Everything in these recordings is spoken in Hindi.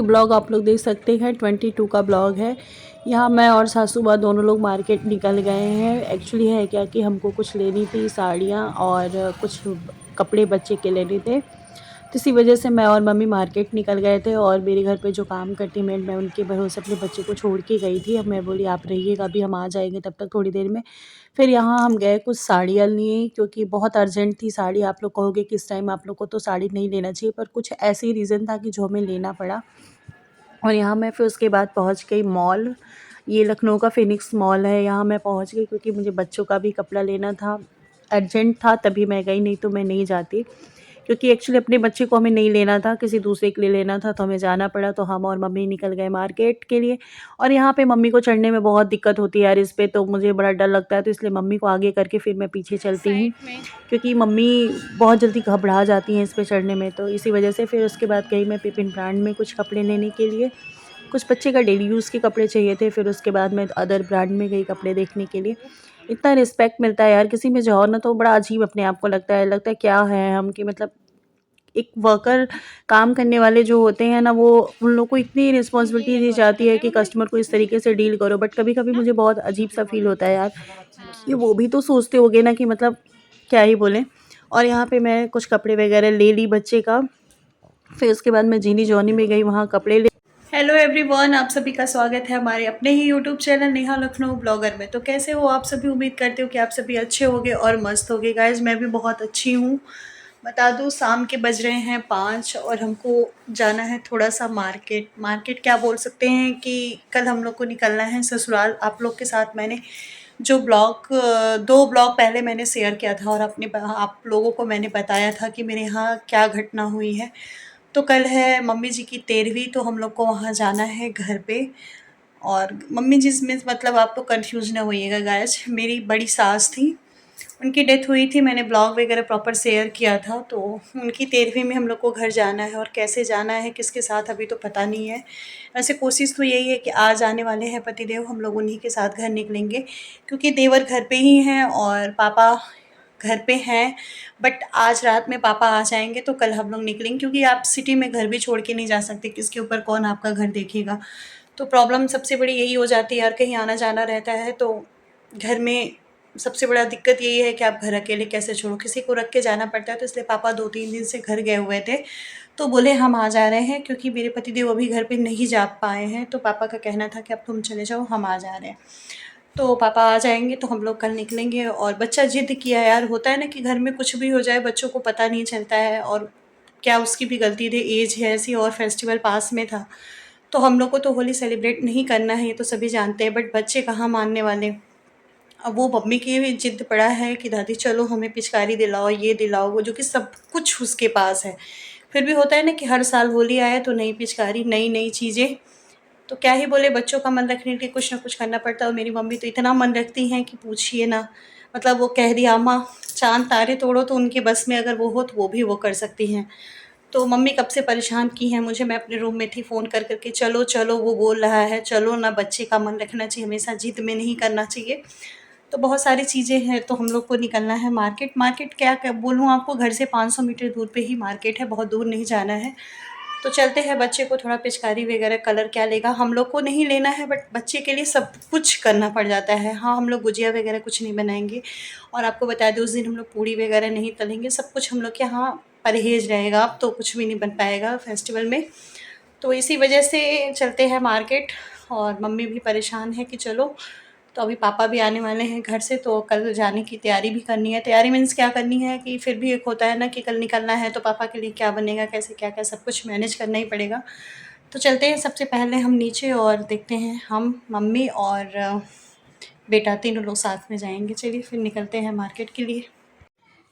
की ब्लॉग आप लोग देख सकते हैं, 22 का ब्लॉग है। यहाँ मैं और सासू माँ दोनों लोग मार्केट निकल गए हैं। एक्चुअली है क्या कि हमको कुछ लेनी थी, साड़ियाँ और कुछ कपड़े बच्चे के लेने थे, तो इसी वजह से मैं और मम्मी मार्केट निकल गए थे। और मेरे घर पे जो काम करती मेड, मैं उनके भरोसे अपने बच्चे को छोड़ के गई थी। अब मैं बोली आप रहिएगा, अभी हम आ जाएंगे तब तक थोड़ी देर में। फिर यहाँ हम गए कुछ साड़ियाँ लिए, क्योंकि बहुत अर्जेंट थी साड़ी। आप लोग कहोगे किस टाइम आप लोग को तो साड़ी नहीं लेना चाहिए, पर कुछ ऐसे ही रीज़न था कि जो हमें लेना पड़ा। और यहाँ मैं फिर उसके बाद पहुँच गई मॉल। ये लखनऊ का फिनिक्स मॉल है, यहाँ मैं पहुँच गई क्योंकि मुझे बच्चों का भी कपड़ा लेना था। अर्जेंट था तभी मैं गई, नहीं तो मैं नहीं जाती। क्योंकि एक्चुअली अपने बच्चे को हमें नहीं लेना था, किसी दूसरे के लिए लेना था, तो हमें जाना पड़ा। तो हम और मम्मी निकल गए मार्केट के लिए। और यहाँ पे मम्मी को चढ़ने में बहुत दिक्कत होती है यार इस पे, तो मुझे बड़ा डर लगता है, तो इसलिए मम्मी को आगे करके फिर मैं पीछे चलती हूँ, क्योंकि मम्मी बहुत जल्दी घबरा जाती हैं इस पे चढ़ने में। तो इसी वजह से फिर उसके बाद गई मैं पिपिन ब्रांड में कुछ कपड़े लेने के लिए। कुछ बच्चे का डेली यूज़ के कपड़े चाहिए थे। फिर उसके बाद मैं अदर ब्रांड में गई कपड़े देखने के लिए। इतना रिस्पेक्ट मिलता है यार किसी में जाओ ना, तो बड़ा अजीब अपने आप को लगता है क्या है हम, कि मतलब एक वर्कर, काम करने वाले जो होते हैं ना, वो उन लोगों को इतनी रिस्पॉन्सिबिलिटी दी जाती है कि कस्टमर को इस तरीके से डील करो। बट कभी कभी मुझे बहुत अजीब सा फील होता है यार, कि वो भी तो सोचते होंगे ना कि मतलब क्या ही बोलें। और यहाँ पे मैं कुछ कपड़े वगैरह ले ली बच्चे का। फिर उसके बाद मैं जीनी जॉनी में गई, वहाँ कपड़े ले। हेलो एवरीवन, आप सभी का स्वागत है हमारे अपने ही YouTube channel Neha Lucknow blogger में। तो कैसे हो आप सभी? उम्मीद करते हो कि आप सभी अच्छे होगे और मस्त होगे। गाइज मैं भी बहुत अच्छी हूँ। बता दूँ शाम के बज रहे हैं 5 और हमको जाना है थोड़ा सा मार्केट। मार्केट क्या बोल सकते हैं कि कल हम लोग को निकलना है ससुराल। आप लोग के साथ मैंने जो ब्लॉग 2 ब्लॉग पहले मैंने शेयर किया था और अपने आप लोगों को मैंने बताया था कि मेरे यहाँ क्या घटना हुई है। तो कल है मम्मी जी की 13वीं, तो हम लोग को वहाँ जाना है घर पे। और मम्मी जी में मतलब आप तो कन्फ्यूज़ ना होइएगा गाइस, मेरी बड़ी सास थी, उनकी डेथ हुई थी। मैंने ब्लॉग वगैरह प्रॉपर शेयर किया था। तो उनकी 13वीं में हम लोग को घर जाना है, और कैसे जाना है किसके साथ अभी तो पता नहीं है। वैसे कोशिश तो यही है कि आज आने वाले हैं पतिदेव, हम लोग उन्हीं के साथ घर निकलेंगे, क्योंकि देवर घर पे ही हैं और पापा घर पे हैं। बट आज रात में पापा आ जाएंगे तो कल हम लोग निकलेंगे, क्योंकि आप सिटी में घर भी छोड़ के नहीं जा सकते, किसके ऊपर कौन आपका घर देखेगा। तो प्रॉब्लम सबसे बड़ी यही हो जाती है यार, कहीं आना जाना रहता है तो घर में सबसे बड़ा दिक्कत यही है कि आप घर अकेले कैसे छोड़ो, किसी को रख के जाना पड़ता है। तो इसलिए पापा 2-3 दिन से घर गए हुए थे, तो बोले हम आ जा रहे हैं, क्योंकि मेरे पतिदेव अभी घर पे नहीं जा पाए हैं। तो पापा का कहना था कि अब तुम चले जाओ, हम आ जा रहे हैं। तो पापा आ जाएंगे तो हम लोग कल निकलेंगे। और बच्चा जिद किया यार, होता है ना कि घर में कुछ भी हो जाए बच्चों को पता नहीं चलता है, और क्या उसकी भी गलती थी, एज है ऐसी और फेस्टिवल पास में था। तो हम लोग को तो होली सेलिब्रेट नहीं करना है, ये तो सभी जानते हैं, बट बच्चे कहाँ मानने वाले। अब वो मम्मी की भी जिद पड़ा है कि दादी चलो हमें पिचकारी दिलाओ, ये दिलाओ वो, जो कि सब कुछ उसके पास है। फिर भी होता है ना कि हर साल होली आए तो नई पिचकारी, नई नई चीज़ें। तो क्या ही बोले, बच्चों का मन रखने के लिए कुछ ना कुछ करना पड़ता है। और मेरी मम्मी तो इतना मन रखती हैं कि पूछिए ना। मतलब वो कह दिया अम्मा चाँद तारे तोड़ो, तो उनके बस में अगर वो हो तो वो भी वो कर सकती हैं। तो मम्मी कब से परेशान की हैं मुझे, मैं अपने रूम में थी, फ़ोन कर कर के चलो चलो, वो बोल रहा है चलो ना, बच्चे का मन रखना चाहिए, हमेशा जिद में नहीं करना चाहिए। तो बहुत सारी चीज़ें हैं, तो हम लोग को निकलना है मार्केट। मार्केट क्या बोलूँ आपको, घर से 500 मीटर दूर पे ही मार्केट है, बहुत दूर नहीं जाना है। तो चलते हैं, बच्चे को थोड़ा पिचकारी वगैरह, कलर क्या लेगा, हम लोग को नहीं लेना है, बट बच्चे के लिए सब कुछ करना पड़ जाता है। हाँ, हम लोग गुजिया वगैरह कुछ नहीं बनाएंगे। और आपको बता दें उस दिन हम लोग पूड़ी वगैरह नहीं तलेंगे, सब कुछ हम लोग के यहाँ परहेज़ रहेगा। अब तो कुछ भी नहीं बन पाएगा फेस्टिवल में। तो इसी वजह से चलते हैं मार्केट। और मम्मी भी परेशान है कि चलो। तो अभी पापा भी आने वाले हैं घर से, तो कल जाने की तैयारी भी करनी है। तैयारी मीन्स क्या करनी है कि फिर भी एक होता है ना कि कल निकलना है, तो पापा के लिए क्या बनेगा, कैसे क्या क्या सब कुछ मैनेज करना ही पड़ेगा। तो चलते हैं सबसे पहले हम नीचे और देखते हैं, हम मम्मी और बेटा तीनों लोग साथ में जाएंगे। चलिए फिर निकलते हैं मार्केट के लिए।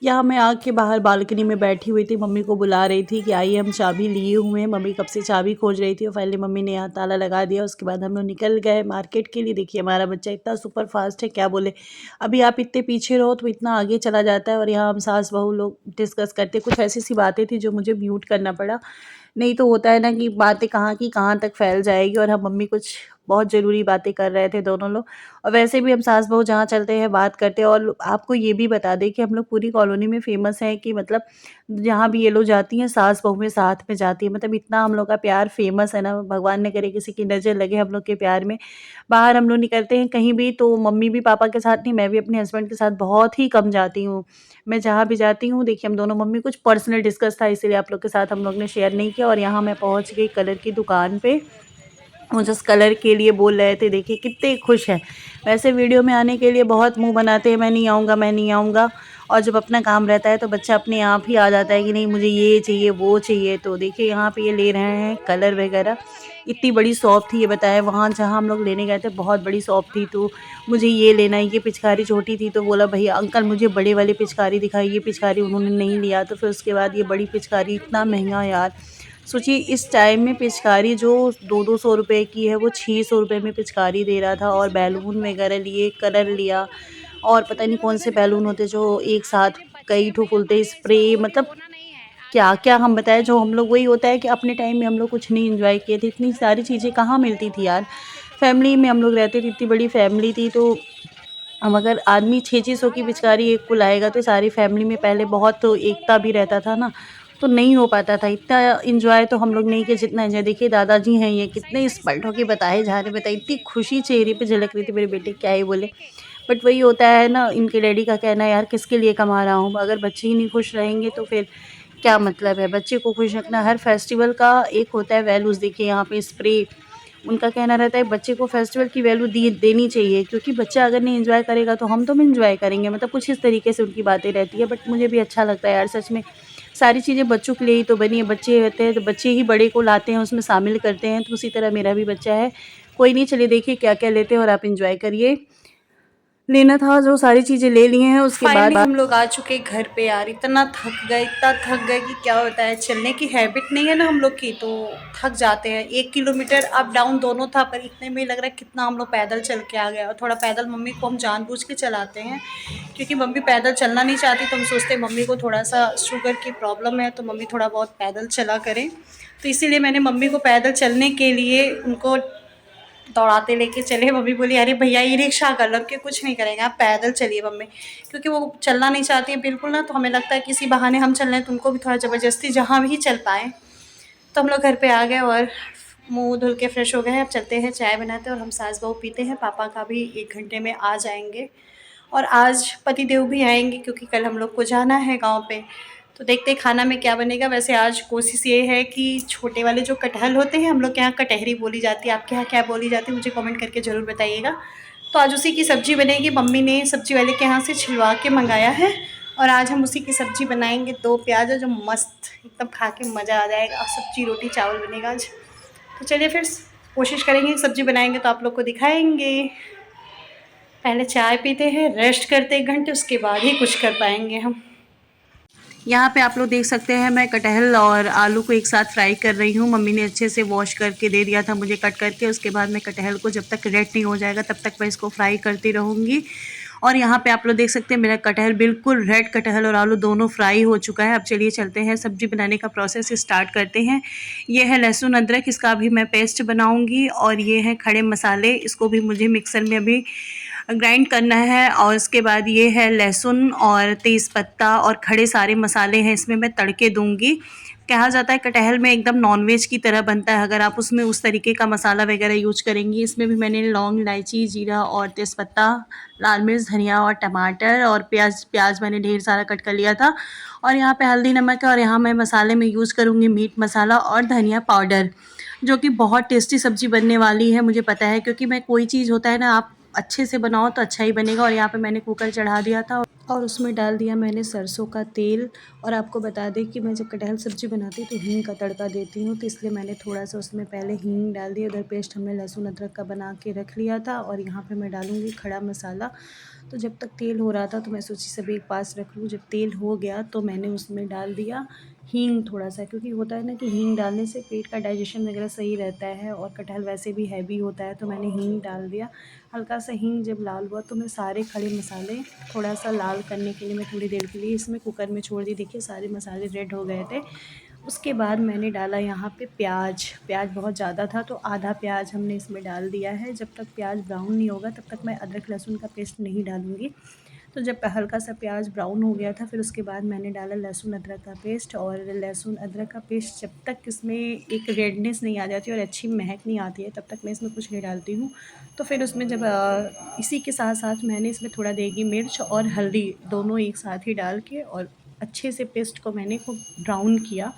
यहाँ मैं आग के बाहर बालकनी में बैठी हुई थी, मम्मी को बुला रही थी कि आइए, हम चाबी लिए हुए हैं। मम्मी कब से चाबी खोज रही थी और फाइनली मम्मी ने यहाँ ताला लगा दिया। उसके बाद हम लोग निकल गए मार्केट के लिए। देखिए हमारा बच्चा इतना सुपर फास्ट है, क्या बोले। अभी आप इतने पीछे रहो तो इतना आगे चला जाता है। और यहाँ हम सास बहू लोग डिस्कस करते, कुछ ऐसी सी बातें थी जो मुझे म्यूट करना पड़ा, नहीं तो होता है ना कि बातें कहाँ की कहाँ तक फैल जाएगी। और हम मम्मी कुछ बहुत ज़रूरी बातें कर रहे थे दोनों लोग। और वैसे भी हम सास बहू जहाँ चलते हैं बात करते हैं। और आपको ये भी बता दें कि हम लोग पूरी कॉलोनी में फ़ेमस हैं कि मतलब जहाँ भी ये लोग जाती हैं सास बहू में साथ में जाती है। मतलब इतना हम लोग का प्यार फ़ेमस है ना, भगवान न करे किसी की नज़र लगे हम लोग के प्यार में। बाहर हम लोग निकलते हैं कहीं भी तो मम्मी भी पापा के साथ नहीं, मैं भी अपने हस्बैंड के साथ बहुत ही कम जाती हूँ। मैं जहाँ भी जाती हूँ देखिए हम दोनों, मम्मी कुछ पर्सनल डिस्कस था इसीलिए आप लोग के साथ हम लोग ने शेयर नहीं किया। और यहाँ मैं पहुँच गई कलर की दुकान पे। वो जस्ट कलर के लिए बोल रहे थे, देखिए कितने खुश हैं। वैसे वीडियो में आने के लिए बहुत मुँह बनाते हैं, मैं नहीं आऊँगा, मैं नहीं आऊँगा। और जब अपना काम रहता है तो बच्चा अपने आप ही आ जाता है कि नहीं मुझे ये चाहिए, वो चाहिए। तो देखिए यहाँ पे ये ले रहे हैं कलर वगैरह। इतनी बड़ी शॉप थी ये बताएँ, वहाँ जहाँ हम लोग लेने गए थे बहुत बड़ी शॉप थी। तो मुझे ये लेना है, ये पिचकारी छोटी थी तो बोला भैया अंकल मुझे बड़े वाली पिचकारी दिखाइए। ये पिचकारी उन्होंने नहीं लिया तो फिर उसके बाद ये बड़ी पिचकारी, इतना महँगा यार। सोचिए इस टाइम में पिचकारी जो 200-200 रुपए की है वो 600 रुपए में पिचकारी दे रहा था। और बैलून वगैरह लिए, कलर लिया और पता नहीं कौन से बैलून होते जो एक साथ कई ठो फूलते, स्प्रे, मतलब क्या-क्या हम बताएँ। जो हम लोग, वही होता है कि अपने टाइम में हम लोग कुछ नहीं एन्जॉय किए थे, इतनी सारी चीज़ें कहाँ मिलती थी यार। फैमिली में हम लोग रहते थे, इतनी बड़ी फैमिली थी तो अब अगर आदमी 6-6 सौ की पिचकारी एक को लाएगा तो सारी फैमिली में पहले बहुत एकता भी रहता था ना, तो नहीं हो पाता था। इतना एन्जॉय तो हम लोग नहीं किए जितना एन्जॉय देखिए दादाजी हैं ये कितने स्मार्ट होके बताए जा रहे हैं, बताइए इतनी खुशी चेहरे पे झलक रही थी मेरे बेटे, क्या ही बोले। बट वही होता है ना, इनके डैडी का कहना है यार किसके लिए कमा रहा हूँ, अगर बच्चे ही नहीं खुश रहेंगे तो फिर क्या मतलब है। बच्चे को खुश रखना, हर फेस्टिवल का एक होता है वैल्यूज़। देखिए यहाँ पे स्प्रे, उनका कहना रहता है बच्चे को फेस्टिवल की वैल्यू दी देनी चाहिए, क्योंकि बच्चा अगर नहीं एंजॉय करेगा तो हम तो भी एंजॉय करेंगे। मतलब कुछ इस तरीके से उनकी बातें रहती है। बट मुझे भी अच्छा लगता है यार सच में, सारी चीज़ें बच्चों के लिए ही तो बनी है। बच्चे होते हैं तो बच्चे ही बड़े को लाते हैं, उसमें शामिल करते हैं। तो उसी तरह मेरा भी बच्चा है। कोई नहीं, चलिए देखिए क्या क्या लेते हैं और आप इंजॉय करिए। लेना था जो सारी चीज़ें ले लिए हैं, उसके बाद फाइनली हम लोग आ चुके घर पे यार। इतना थक गए कि क्या होता है, चलने की हैबिट नहीं है ना हम लोग की, तो थक जाते हैं। 1 किलोमीटर अप डाउन दोनों था, पर इतने में लग रहा है कितना हम लोग पैदल चल के आ गए। और थोड़ा पैदल मम्मी को हम जानबूझ के चलाते हैं क्योंकि मम्मी पैदल चलना नहीं चाहती, तो हम सोचते हैं मम्मी को थोड़ा सा शुगर की प्रॉब्लम है तो मम्मी थोड़ा बहुत पैदल चला करें। तो इसीलिए मैंने मम्मी को पैदल चलने के लिए उनको दौड़ाते लेके चले। मम्मी बोली अरे भैया ई रिक्शा कर लो, कि कुछ नहीं करेंगे आप पैदल चलिए मम्मी, क्योंकि वो चलना नहीं चाहती है बिल्कुल ना। तो हमें लगता है किसी बहाने हम चल रहे हैं तो उनको भी थोड़ा ज़बरदस्ती जहाँ भी चल पाएँ। तो हम लोग घर पे आ गए और मुँह धुल के फ्रेश हो गए हैं। अब चलते हैं चाय बनाते हैं और हम सास बहू पीते हैं। पापा का भी 1 घंटे में आ जाएँगे और आज पतिदेव भी आएँगे क्योंकि कल हम लोग को जाना है गाँव पे। तो देखते हैं खाना में क्या बनेगा। वैसे आज कोशिश ये है कि छोटे वाले जो कटहल होते हैं, हम लोग के यहाँ कटहरी बोली जाती है, आपके यहाँ क्या बोली जाती है मुझे कमेंट करके ज़रूर बताइएगा। तो आज उसी की सब्ज़ी बनेगी। मम्मी ने सब्ज़ी वाले के यहाँ से छिलवा के मंगाया है और आज हम उसी की सब्ज़ी बनाएँगे। 2 प्याज़ जो मस्त एकदम खा के मज़ा आ जाएगा। और सब्ज़ी रोटी चावल बनेगा आज। तो चलिए फिर कोशिश करेंगे, सब्ज़ी बनाएँगे तो आप लोग को दिखाएँगे। पहले चाय पीते हैं, रेस्ट करते 1 घंटे, उसके बाद ही कुछ कर पाएँगे हम। यहाँ पे आप लोग देख सकते हैं मैं कटहल और आलू को एक साथ फ्राई कर रही हूँ। मम्मी ने अच्छे से वॉश करके दे दिया था मुझे कट करके। उसके बाद मैं कटहल को जब तक रेड नहीं हो जाएगा तब तक मैं इसको फ्राई करती रहूँगी। और यहाँ पे आप लोग देख सकते हैं मेरा कटहल बिल्कुल रेड, कटहल और आलू दोनों फ्राई हो चुका है। अब चलिए चलते हैं सब्ज़ी बनाने का प्रोसेस स्टार्ट करते हैं। ये है लहसुन अदरक, इसका अभी मैं पेस्ट बनाऊँगी। और ये है खड़े मसाले, इसको भी मुझे मिक्सर में अभी ग्राइंड करना है। और उसके बाद ये है लहसुन और तेज़पत्ता और खड़े सारे मसाले हैं, इसमें मैं तड़के दूँगी। कहा जाता है कटहल में एकदम नॉनवेज की तरह बनता है अगर आप उसमें उस तरीके का मसाला वगैरह यूज करेंगी। इसमें भी मैंने लौंग, इलायची, जीरा और तेज़पत्ता, लाल मिर्च, धनिया और टमाटर और प्याज मैंने ढेर सारा कट कर लिया था। और यहाँ पे हल्दी, नमक है। और यहाँ मैं मसाले में यूज़ करूँगी मीट मसाला और धनिया पाउडर, जो कि बहुत टेस्टी सब्ज़ी बनने वाली है मुझे पता है, क्योंकि मैं कोई चीज़ होता है ना, आप अच्छे से बनाओ तो अच्छा ही बनेगा। और यहाँ पे मैंने कुकर चढ़ा दिया था और उसमें डाल दिया मैंने सरसों का तेल। और आपको बता दें कि मैं जब कटहल सब्ज़ी बनाती हूँ तो हींग का तड़का देती हूँ, तो इसलिए मैंने थोड़ा सा उसमें पहले हींग डाल दिया। उधर पेस्ट हमने लहसुन अदरक का बना के रख लिया था। और यहाँ पे मैं डालूँगी खड़ा मसाला। तो जब तक तेल हो रहा था तो मैं सोची सभी एक पास रख लूँ। जब तेल हो गया तो मैंने उसमें डाल दिया हींग थोड़ा सा, क्योंकि होता है ना कि हींग डालने से पेट का डाइजेशन वगैरह सही रहता है और कटहल वैसे भी हैवी होता है। तो मैंने हींग डाल दिया। हल्का सा हींग जब लाल हुआ तो मैं सारे खड़े मसाले थोड़ा सा लाल करने के लिए मैं थोड़ी देर के लिए इसमें कुकर में छोड़ दी। देखिए सारे मसाले रेड हो गए थे। उसके बाद मैंने डाला यहाँ पे प्याज। प्याज बहुत ज़्यादा था तो आधा प्याज हमने इसमें डाल दिया है। जब तक प्याज ब्राउन नहीं होगा तब तक मैं अदरक लहसुन का पेस्ट नहीं डालूँगी। तो जब हल्का सा प्याज ब्राउन हो गया था फिर उसके बाद मैंने डाला लहसुन अदरक का पेस्ट। और लहसुन अदरक का पेस्ट जब तक इसमें एक रेडनेस नहीं आ जाती और अच्छी महक नहीं आती है तब तक मैं इसमें कुछ नहीं डालती हूँ। तो फिर उसमें जब इसी के साथ साथ मैंने इसमें थोड़ा देगी मिर्च और हल्दी दोनों एक साथ ही डाल के और अच्छे से पेस्ट को मैंने खूब ब्राउन किया।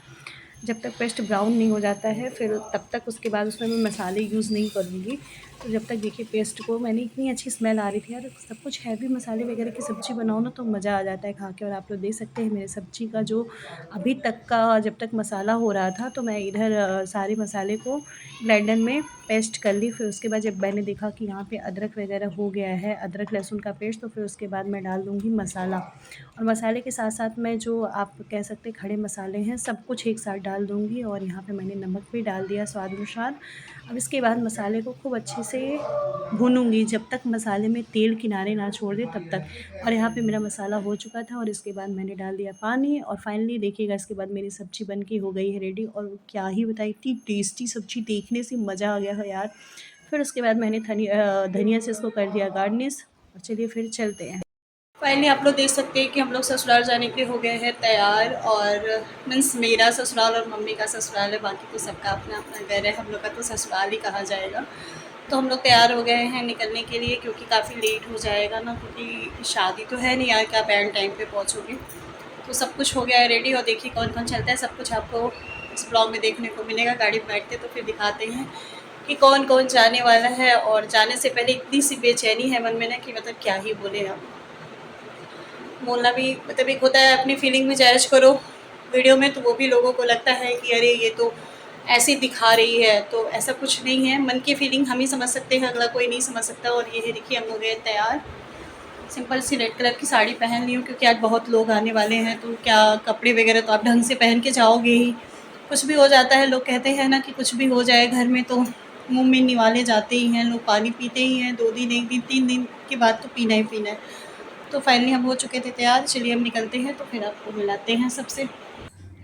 जब तक पेस्ट ब्राउन नहीं हो जाता है फिर तब तक उसके बाद उसमें मैं मसाले यूज़ नहीं करूँगी। तो जब तक देखिए पेस्ट को मैंने इतनी अच्छी स्मेल आ रही थी यार, सब कुछ हैवी मसाले वगैरह की सब्ज़ी बनाओ ना तो मज़ा आ जाता है खा के। और आप लोग देख सकते हैं मेरे सब्ज़ी का जो अभी तक का जब तक मसाला हो रहा था तो मैं इधर सारे मसाले को ब्लेंडर में पेस्ट कर ली। फिर उसके बाद जब मैंने देखा कि यहाँ पे अदरक वगैरह हो गया है, अदरक लहसुन का पेस्ट, तो फिर उसके बाद मैं डाल दूँगी मसाला। और मसाले के साथ साथ मैं जो आप कह सकते हैं खड़े मसाले हैं सब कुछ एक साथ डाल दूँगी। और यहाँ पे मैंने नमक भी डाल दिया स्वाद अनुसार। अब इसके बाद मसाले को खूब अच्छे से भूनूँगी जब तक मसाले में तेल किनारे ना छोड़ दे तब तक। और यहाँ पे मेरा मसाला हो चुका था और इसके बाद मैंने डाल दिया पानी। और फाइनली देखिएगा इसके बाद मेरी सब्ज़ी बन के हो गई है रेडी। और क्या ही बताएं, इतनी टेस्टी सब्ज़ी, देखने से मज़ा आ गया है यार। फिर उसके बाद मैंने धनिया से इसको कर दिया गार्निश। और चलिए फिर चलते हैं। फाइनली आप लोग देख सकते हैं कि हम लोग ससुराल जाने के हो गए हैं तैयार। और मीन्स मेरा ससुराल और मम्मी का ससुराल है, बाकी तो सबका अपना अपना घर है, हम लोग का तो ससुराल ही कहा जाएगा। तो हम लोग तैयार हो गए हैं निकलने के लिए क्योंकि काफ़ी लेट हो जाएगा ना, क्योंकि शादी तो है नहीं यार कि आप एंड टाइम पे पहुँचोगे। तो सब कुछ हो गया है रेडी और देखिए कौन कौन चलता है, सब कुछ आपको इस ब्लॉग में देखने को मिलेगा। गाड़ी में बैठते तो फिर दिखाते हैं कि कौन कौन जाने वाला है। और जाने से पहले इतनी सी बेचैनी है मन में ना कि मतलब क्या ही बोले आप। बोलना भी मतलब एक होता है अपनी फीलिंग में जायज़ करो वीडियो में, तो वो भी लोगों को लगता है कि अरे ये तो ऐसे दिखा रही है, तो ऐसा कुछ नहीं है। मन की फीलिंग हम ही समझ सकते हैं, अगला कोई नहीं समझ सकता। और ये है देखिए हम हो गए तैयार। सिंपल सी रेड कलर की साड़ी पहन ली हूँ क्योंकि आज बहुत लोग आने वाले हैं, तो क्या कपड़े वगैरह तो आप ढंग से पहन के जाओगे ही। कुछ भी हो जाता है, लोग कहते हैं ना कि कुछ भी हो जाए घर में तो मुँह में निवाले जाते ही हैं, लोग पानी पीते ही हैं, 2 दिन 1 दिन 3 दिन के बाद तो पीना ही पीना है। तो फाइनली हम हो चुके थे तैयार, चलिए हम निकलते हैं तो फिर आपको मिलाते हैं सबसे।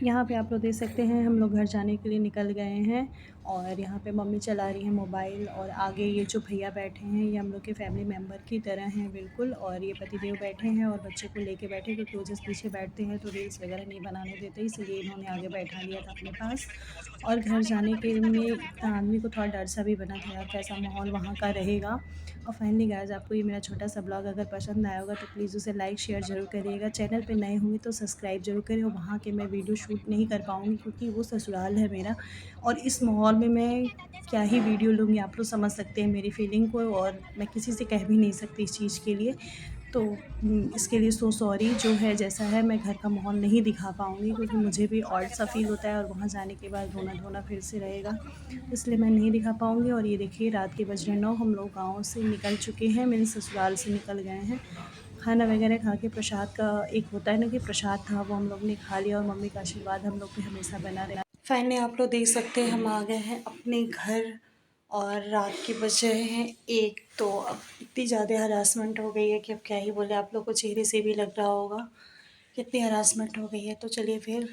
यहाँ पे आप लोग देख सकते हैं हम लोग घर जाने के लिए निकल गए हैं। और यहाँ पे मम्मी चला रही है मोबाइल और आगे ये जो भैया बैठे हैं ये हम लोग के फैमिली मेम्बर की तरह हैं बिल्कुल। और ये पतिदेव बैठे हैं और बच्चे को लेके बैठे, क्योंकि वो जिस पीछे बैठते हैं तो रील्स वगैरह नहीं बनाने देते, इसलिए इन्होंने आगे बैठा लिया था अपने पास। और घर जाने के में इतना आदमी को थोड़ा डर सा भी बना था यार, कैसा माहौल वहाँ का रहेगा। और फाइनली गाइस, आपको ये मेरा छोटा सा ब्लॉग अगर पसंद आया होगा तो प्लीज़ उसे लाइक शेयर ज़रूर करिएगा। चैनल पे नए होंगे तो सब्सक्राइब ज़रूर करें। और वहाँ के मैं वीडियो शूट नहीं कर पाऊँगी क्योंकि वो ससुराल है मेरा, और इस माहौल में मैं क्या ही वीडियो लूँगी, आप लोग समझ सकते हैं मेरी फीलिंग को। और मैं किसी से कह भी नहीं सकती इस चीज़ के लिए। तो इसके लिए सो सॉरी, जो है जैसा है मैं घर का माहौल नहीं दिखा पाऊँगी क्योंकि मुझे भी ऑड सा फ़ील होता है और वहाँ जाने के बाद रोना-धोना फिर से रहेगा, इसलिए मैं नहीं दिखा पाऊँगी। और ये देखिए रात के बज रहे 9, हम लोग गाँव से निकल चुके हैं, मेरे ससुराल से निकल गए हैं। खाना वगैरह खा के प्रसाद का एक होता है ना कि प्रसाद था, वो हम लोग ने खा लिया। और मम्मी का आशीर्वाद हम लोग पे हमेशा बना रहे। फाइनली आप लोग देख सकते हैं हम आ गए हैं अपने घर और रात के बज रहे हैं 1। तो अब इतनी ज़्यादा हरासमेंट हो गई है कि अब क्या ही बोले, आप लोग को चेहरे से भी लग रहा होगा कितनी हरासमेंट हो गई है। तो चलिए फिर